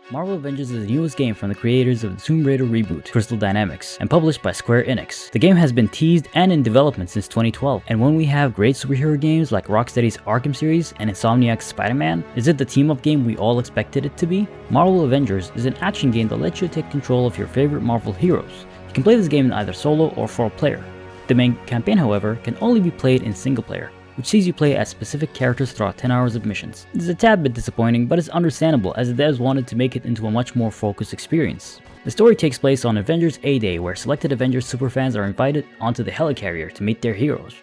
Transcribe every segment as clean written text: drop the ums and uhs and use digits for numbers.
Marvel Avengers is the newest game from the creators of the Tomb Raider reboot, Crystal Dynamics, and published by Square Enix. The game has been teased and in development since 2012, and when we have great superhero games like Rocksteady's Arkham series and Insomniac's Spider-Man, is it the team-up game we all expected it to be? Marvel Avengers is an action game that lets you take control of your favorite Marvel heroes. You can play this game in either solo or 4-player. The main campaign, however, can only be played in single-player, which sees you play as specific characters throughout 10 hours of missions. This is a tad bit disappointing, but it's understandable as the devs wanted to make it into a much more focused experience. The story takes place on Avengers A-Day, where selected Avengers superfans are invited onto the helicarrier to meet their heroes.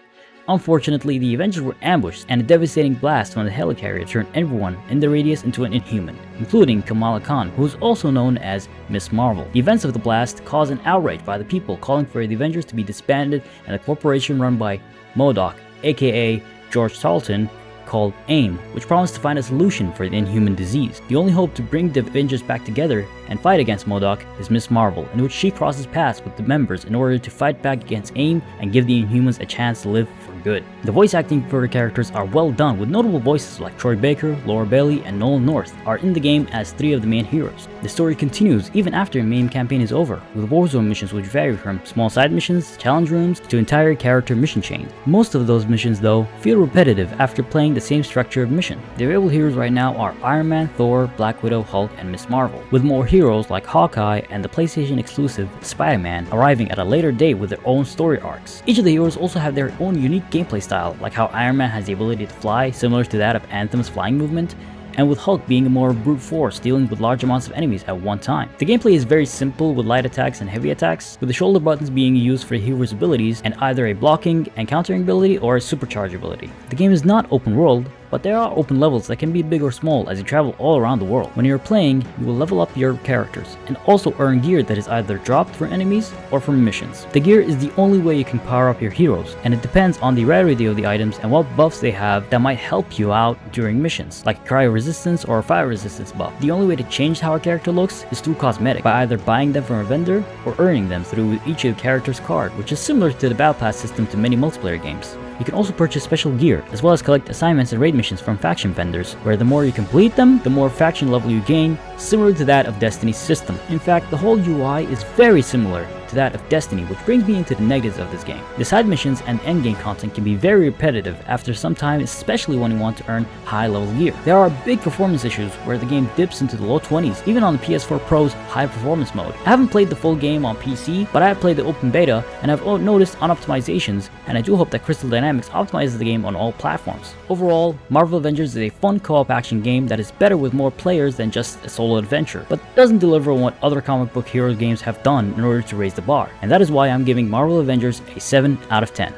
Unfortunately, the Avengers were ambushed, and a devastating blast from the helicarrier turned everyone in the radius into an Inhuman, including Kamala Khan, who is also known as Miss Marvel. The events of the blast caused an outrage by the people calling for the Avengers to be disbanded and a corporation run by MODOK, aka George Tarleton, called AIM, which promised to find a solution for the Inhuman disease. The only hope to bring the Avengers back together and fight against MODOK is Miss Marvel, in which she crosses paths with the members in order to fight back against AIM and give the Inhumans a chance to live for good. The voice acting for the characters are well done, with notable voices like Troy Baker, Laura Bailey, and Nolan North are in the game as 3 of the main heroes. The story continues even after the main campaign is over, with Warzone missions which vary from small side missions, challenge rooms, to entire character mission chains. Most of those missions, though, feel repetitive after playing the same structure of mission. The available heroes right now are Iron Man, Thor, Black Widow, Hulk, and Miss Marvel, with more heroes like Hawkeye and the PlayStation exclusive Spider-Man arriving at a later date with their own story arcs. Each of the heroes also have their own unique gameplay style, like how Iron Man has the ability to fly, similar to that of Anthem's flying movement, and with Hulk being a more brute force, dealing with large amounts of enemies at one time. The gameplay is very simple, with light attacks and heavy attacks, with the shoulder buttons being used for the hero's abilities and either a blocking and countering ability or a supercharge ability. The game is not open world, but there are open levels that can be big or small as you travel all around the world. When you're playing, you will level up your characters and also earn gear that is either dropped from enemies or from missions. The gear is the only way you can power up your heroes, and it depends on the rarity of the items and what buffs they have that might help you out during missions, like cryo resistance or fire resistance buff. The only way to change how a character looks is through cosmetic, by either buying them from a vendor or earning them through each of the character's card, which is similar to the battle pass system to many multiplayer games. You can also purchase special gear, as well as collect assignments and raid missions from faction vendors, where the more you complete them, the more faction level you gain, similar to that of Destiny's system. In fact, the whole UI is very similar to that of Destiny, which brings me into the negatives of this game. The side missions and endgame content can be very repetitive after some time, especially when you want to earn high level gear. There are big performance issues where the game dips into the low 20s, even on the PS4 Pro's high performance mode. I haven't played the full game on PC, but I have played the open beta and I've noticed unoptimizations, and I do hope that Crystal Dynamics optimizes the game on all platforms. Overall, Marvel Avengers is a fun co-op action game that is better with more players than just a solo adventure, but doesn't deliver on what other comic book hero games have done in order to raise the bar, and that is why I'm giving Marvel Avengers a 7 out of 10.